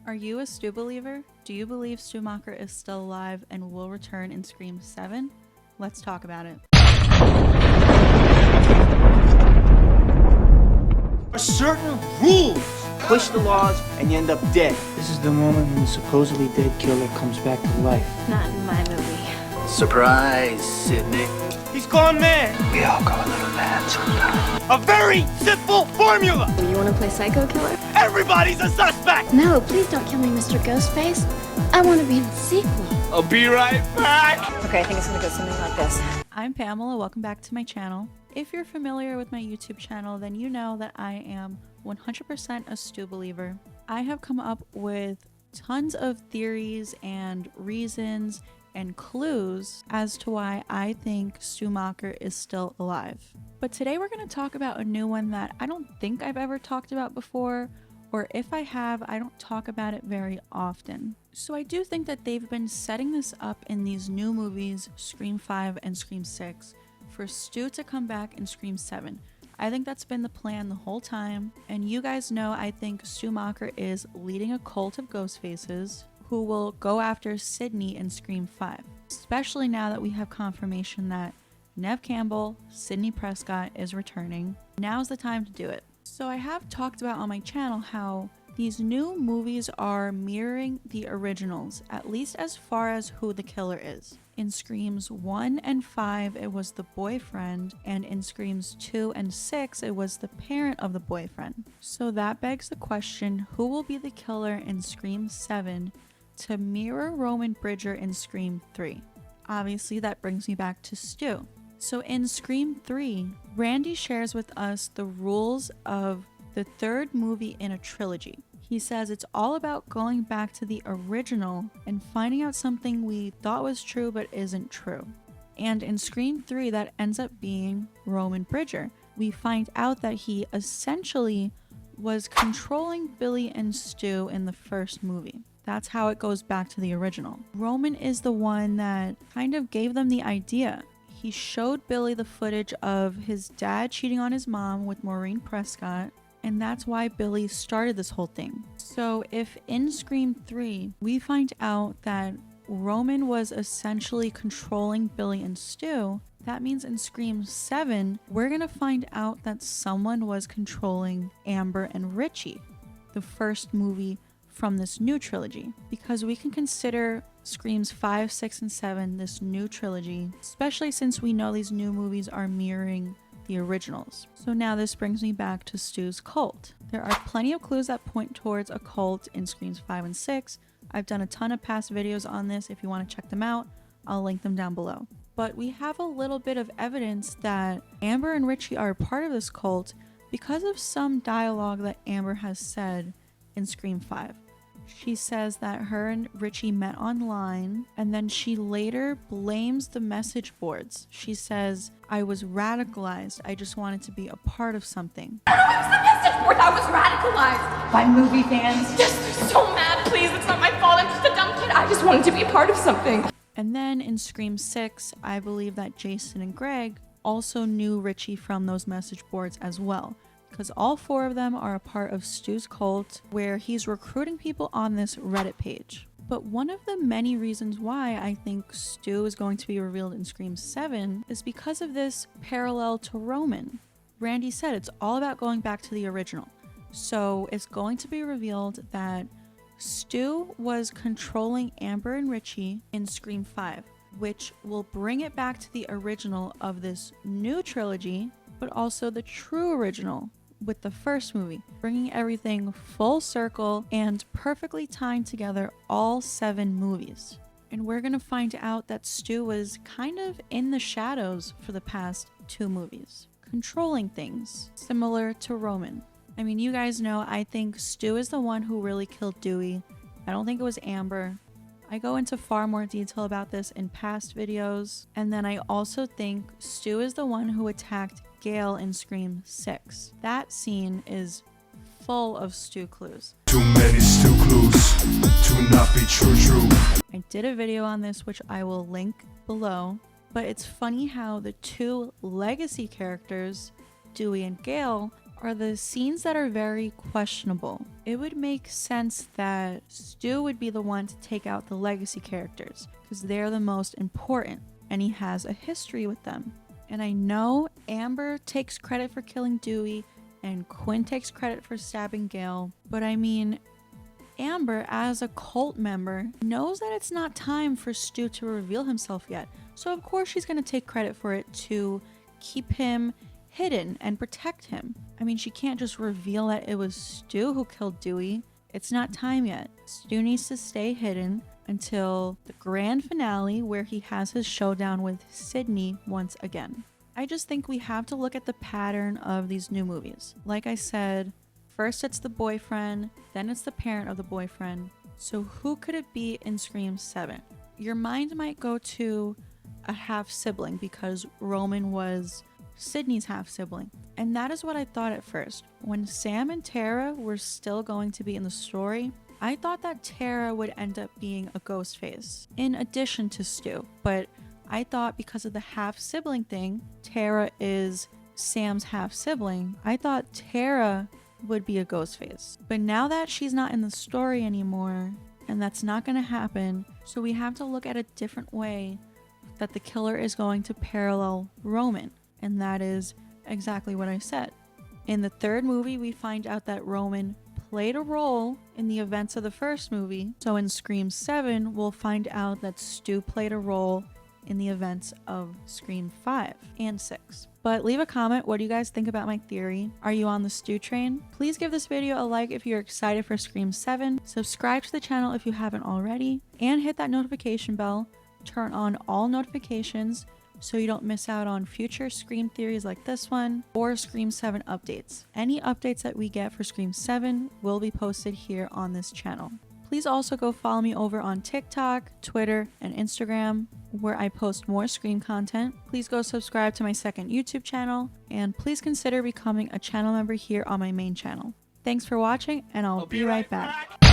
Are you a Stu believer? Do you believe Stu Macher is still alive and will return in Scream 7? Let's talk about it. Are certain rules. Push the laws and you end up dead. This is the moment when the supposedly dead killer comes back to life. Not in my movie. Surprise, Sydney. He's gone mad. We all go a little mad sometimes. A very simple formula. You want to play psycho killer? Everybody's a suspect. No, please don't kill me, Mr. Ghostface. I want to be in the sequel. I'll be right back. Okay, I think it's gonna go something like this. I'm Pamela, welcome back to my channel. If you're familiar with my YouTube channel, then you know that I am 100% a Stu believer. I have come up with tons of theories and reasons and clues as to why I think Stu Macher is still alive. But today we're going to talk about a new one that I don't think I've ever talked about before, or if I have, I don't talk about it very often. So I do think that they've been setting this up in these new movies, Scream 5 and Scream 6, for Stu to come back in Scream 7. I think that's been the plan the whole time, and you guys know I think Stu Macher is leading a cult of Ghostfaces who will go after Sydney in Scream 5, especially now that we have confirmation that Neve Campbell, Sidney Prescott is returning. Now's the time to do it. So I have talked about on my channel how these new movies are mirroring the originals, at least as far as who the killer is. In Screams 1 and 5, it was the boyfriend, and in Screams 2 and 6, it was the parent of the boyfriend. So that begs the question, who will be the killer in Scream 7 to mirror Roman Bridger in Scream 3? Obviously, that brings me back to Stu. So in Scream 3, Randy shares with us the rules of the third movie in a trilogy. He says it's all about going back to the original and finding out something we thought was true but isn't true. And in Scream 3, that ends up being Roman Bridger. We find out that he essentially was controlling Billy and Stu in the first movie. That's how it goes back to the original. Roman is the one that kind of gave them the idea. He showed Billy the footage of his dad cheating on his mom with Maureen Prescott, and that's why Billy started this whole thing. So if in Scream 3 we find out that Roman was essentially controlling Billy and Stu, that means in Scream 7 we're gonna find out that someone was controlling Amber and Richie, the first movie from this new trilogy, because we can consider Screams 5, 6, and 7 this new trilogy, especially since we know these new movies are mirroring the originals. So now this brings me back to Stu's cult. There are plenty of clues that point towards a cult in Screams 5 and 6. I've done a ton of past videos on this. If you want to check them out, I'll link them down below. But we have a little bit of evidence that Amber and Richie are a part of this cult because of some dialogue that Amber has said in Scream 5. She says that her and Richie met online, and then she later blames the message boards. She says, I was radicalized. I just wanted to be a part of something. I don't know, it was the message board. I was radicalized by movie fans. Yes, they're so mad. Please, it's not my fault. I'm just a dumb kid. I just wanted to be a part of something. And then in Scream 6, I believe that Jason and Greg also knew Richie from those message boards as well, because all four of them are a part of Stu's cult, where he's recruiting people on this Reddit page. But one of the many reasons why I think Stu is going to be revealed in Scream 7 is because of this parallel to Roman. Randy said it's all about going back to the original. So it's going to be revealed that Stu was controlling Amber and Richie in Scream 5, which will bring it back to the original of this new trilogy, but also the true original with the first movie, bringing everything full circle and perfectly tying together all 7 movies. And we're gonna find out that Stu was kind of in the shadows for the past 2 movies, controlling things, similar to Roman. I mean, you guys know I think Stu is the one who really killed Dewey. I don't think it was Amber. I go into far more detail about this in past videos. And then I also think Stu is the one who attacked Gail in Scream 6. That scene is full of Stu clues. Too many Stu clues to not be true. I did a video on this, which I will link below. But it's funny how the 2 legacy characters, Dewey and Gail, are the scenes that are very questionable. It would make sense that Stu would be the one to take out the legacy characters because they're the most important and he has a history with them. And I know Amber takes credit for killing Dewey and Quinn takes credit for stabbing Gale, but I mean, Amber, as a cult member, knows that it's not time for Stu to reveal himself yet. So of course she's going to take credit for it to keep him hidden and protect him. I mean, she can't just reveal that it was Stu who killed Dewey. It's not time yet. Stu needs to stay hidden until the grand finale where he has his showdown with Sydney once again. I just think we have to look at the pattern of these new movies. Like I said, first it's the boyfriend, then it's the parent of the boyfriend. So who could it be in Scream 7? Your mind might go to a half sibling because Roman was Sydney's half sibling. And that is what I thought at first. When Sam and Tara were still going to be in the story, I thought that Tara would end up being a Ghostface in addition to Stu. But I thought because of the half sibling thing, Tara is Sam's half sibling. I thought Tara would be a Ghostface. But now that she's not in the story anymore, and that's not going to happen, so we have to look at a different way that the killer is going to parallel Roman. And that is exactly what I said. In the third movie, we find out that Roman played a role in the events of the first movie. So in Scream 7, we'll find out that Stu played a role in the events of Scream 5 and 6. But leave a comment, what do you guys think about my theory? Are you on the Stu train? Please give this video a like if you're excited for Scream 7, subscribe to the channel if you haven't already, and hit that notification bell. Turn on all notifications so you don't miss out on future Scream theories like this one or Scream 7 updates. Any updates that we get for Scream 7 will be posted here on this channel. Please also go follow me over on TikTok, Twitter, and Instagram, where I post more Scream content. Please go subscribe to my second YouTube channel, and please consider becoming a channel member here on my main channel. Thanks for watching, and I'll be right back.